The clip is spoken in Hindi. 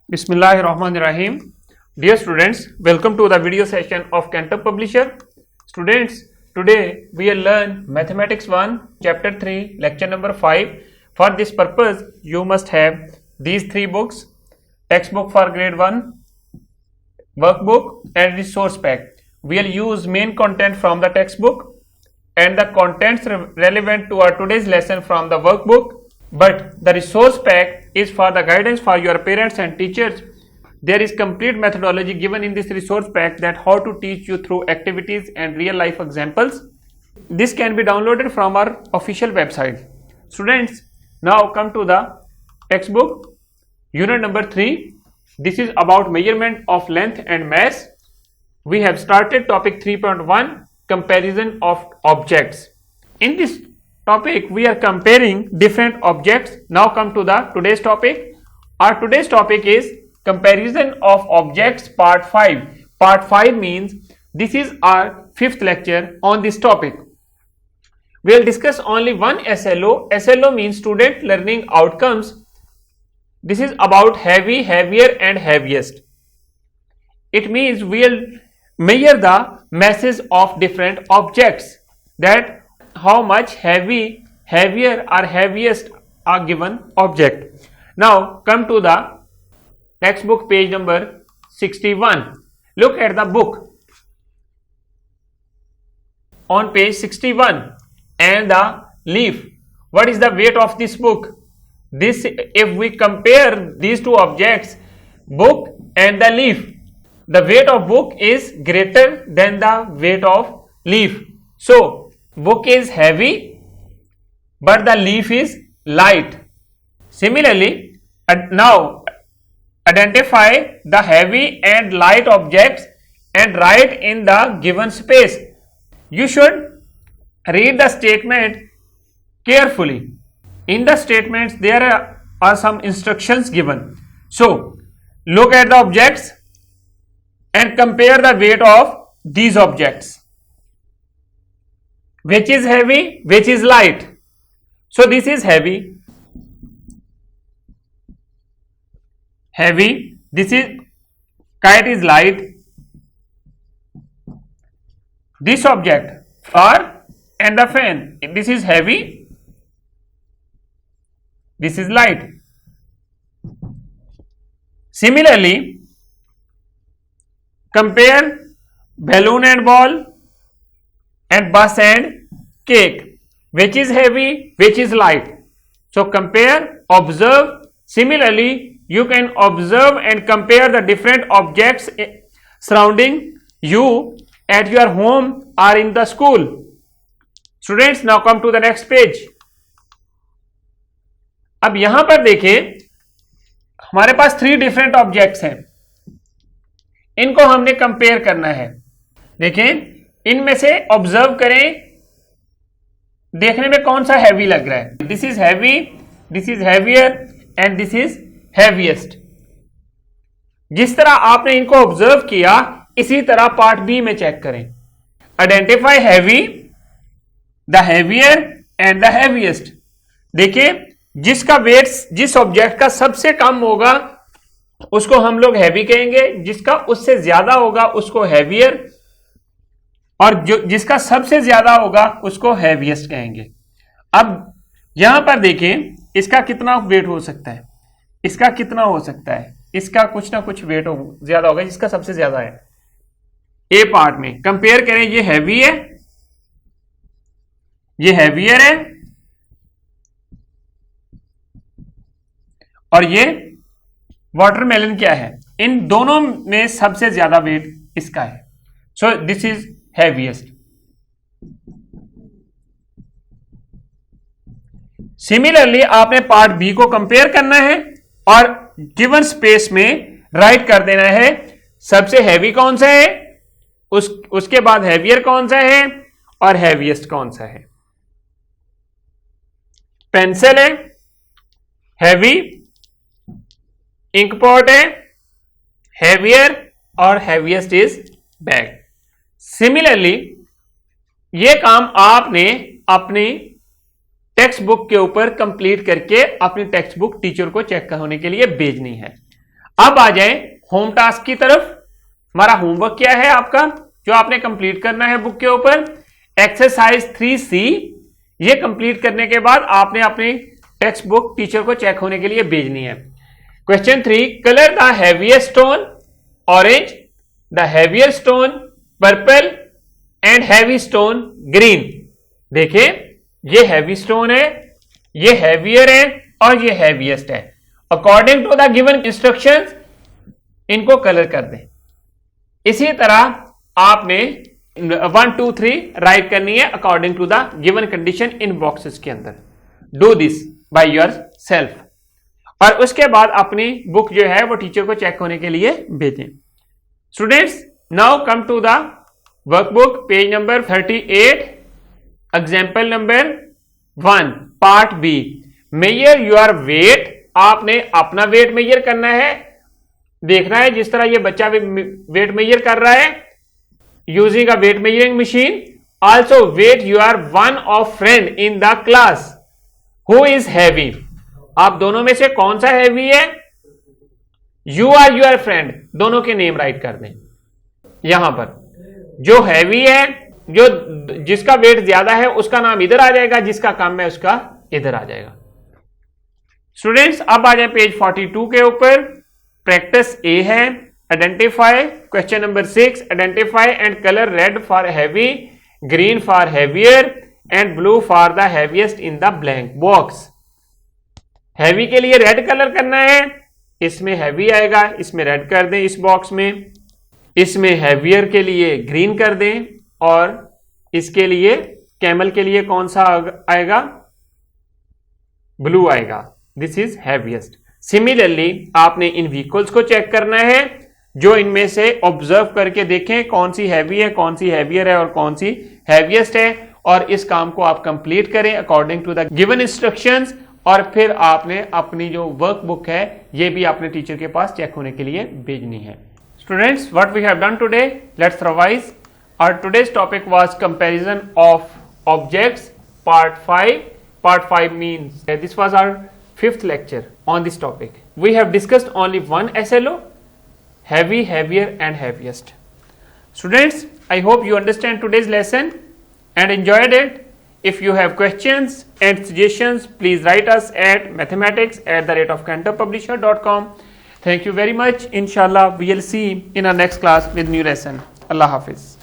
Bismillahirrahmanirrahim. Dear students, welcome to the video session of Cantor Publisher. Students, today we will learn Mathematics 1, Chapter 3, Lecture number 5. For this purpose, you must have these three books: textbook for grade 1, workbook and resource pack. We will use main content from the textbook and the contents relevant to our today's lesson from the workbook. But the resource pack is for the guidance for your parents and teachers. There is complete methodology given in this resource pack that how to teach you through activities and real life examples. This can be downloaded from our official website. Students, now come to the textbook, unit number 3. This is about measurement of length and mass. We have started topic 3.1, comparison of objects. In this topic we are comparing different objects. Now come to the today's topic. Our today's topic is comparison of objects part 5. Part 5 means this is our 5th lecture on this topic. We will discuss only one SLO. SLO means student learning outcomes. This is about heavy, heavier and heaviest. It means we will measure the masses of different objects, that how much heavy, heavier or heaviest are given object. Now come to the textbook, page number 61. Look at the book on page 61 and the leaf. What is the weight of this book? This, if we compare these two objects, book and the leaf, the weight of book is greater than the weight of leaf. So book is heavy but the leaf is light. Similarly, now identify the heavy and light objects and write in the given space. You should read the statement carefully. In the statements there are some instructions given. So look at the objects and compare the weight of these objects. Which is heavy, which is light? So this is heavy. Heavy. This is kite is light. This object, flower and the fan, this is heavy. This is light. Similarly, compare balloon and ball and bus and cake. Which is heavy, which is light? So compare, observe. Similarly, you can observe and compare the different objects surrounding you at your home or in the school. Students, now come to the next page. अब यहां पर देखें, हमारे पास 3 डिफरेंट ऑब्जेक्ट्स हैं. इनको हमने कंपेयर करना है. देखें, इनमें से ऑब्जर्व करें, देखने में कौन सा हैवी लग रहा है. This is heavy, this is heavier and this is heaviest. जिस तरह आपने इनको ऑब्जर्व किया, इसी तरह पार्ट बी में चेक करें. Identify heavy, the heavier and the heaviest. देखिए, जिसका वेट जिस ऑब्जेक्ट का सबसे कम होगा उसको हम लोग हैवी कहेंगे, जिसका उससे ज्यादा होगा उसको हैवियर, और जो जिसका सबसे ज्यादा होगा उसको हैवीएस्ट कहेंगे. अब यहां पर देखें, इसका कितना वेट हो सकता है, इसका कितना हो सकता है, इसका कुछ ना कुछ वेट ज्यादा होगा जिसका सबसे ज्यादा है. ए पार्ट में कंपेयर करें, ये हैवी है, ये हैवियर है और ये वाटरमेलन क्या है. इन दोनों में सबसे ज्यादा वेट इसका है. So this is heaviest. Similarly आपने पार्ट बी को कंपेयर करना है और गिवन स्पेस में राइट कर देना है सबसे हैवी कौन सा है, उसके बाद हैवियर कौन सा है और हैवीएस्ट कौन सा है. पेंसिल है हैवी, इंक पॉट है हैवियर और हैवीएस्ट इज बैग. सिमिलरली ये काम आपने अपनी टेक्स्ट बुक के ऊपर कंप्लीट करके अपनी टेक्स्ट बुक टीचर को चेक होने के लिए भेजनी है. अब आ जाए होम टास्क की तरफ। हमारा होमवर्क क्या है आपका, जो आपने कंप्लीट करना है बुक के ऊपर, एक्सरसाइज 3C। ये कंप्लीट करने के बाद आपने अपनी टेक्स्ट बुक टीचर को चेक होने के लिए भेजनी है। Question 3, colour the heaviest stone orange, the heavier stone purple and heavy stone green. देखिए ये हैवी स्टोन है, ये हैवियर है और ये हैवीएस्ट है। According to the given instructions इनको कलर कर दें। इसी तरह आपने 1 2 3 राइट करनी है according to the given condition इन बॉक्सेस के अंदर। Do this by yourself, और उसके बाद अपनी बुक जो है वो टीचर को चेक होने के लिए भेजें। Students, now come to the workbook, page number 38, example number 1, part B. Measure your weight. आपने अपना वेट मेजर करना है, देखना है जिस तरह ये बच्चा वेट मेजर कर रहा है using a weight measuring machine. Also weight your one of friend in the class who is heavy. आप दोनों में से कौन सा हैवी है? यू आर योर फ्रेंड, दोनों के नेम राइट कर दें। यहां पर जो हैवी है, जो जिसका वेट ज्यादा है उसका नाम इधर आ जाएगा, जिसका कम है उसका इधर आ जाएगा। स्टूडेंट्स, अब आ जाए पेज 42 के ऊपर। प्रैक्टिस ए है, identify. Question number 6, identify and colour red for heavy, green for heavier and blue for the heaviest in the blank box. Heavy के लिए रेड कलर करना है, इसमें हैवी आएगा, इसमें रेड कर दें इस बॉक्स में। इसमें हैवियर के लिए ग्रीन कर दें, और इसके लिए कैमल के लिए कौन सा आएगा? ब्लू आएगा। This is heaviest. सिमिलरली आपने इन व्हीकल्स को चेक करना है, जो इनमें से ऑब्जर्व करके देखें कौन सी हैवी है, कौन सी हैवियर है और कौन सी हैवीएस्ट है, और इस काम को आप कंप्लीट करें according to the given instructions. और फिर आपने अपनी जो वर्कबुक है ये भी अपने टीचर के पास चेक होने के लिए भेजनी है। Students, what we have done today, let's revise. Our today's topic was comparison of objects, part 5. Part 5 means this was our 5th lecture on this topic. We have discussed only one SLO, heavy, heavier and heaviest. Students, I hope you understand today's lesson and enjoyed it. If you have questions and suggestions, please write us at mathematics@cantorpublisher.com. Thank you very much. Inshallah, we will see in our next class with new lesson. Allah Hafiz.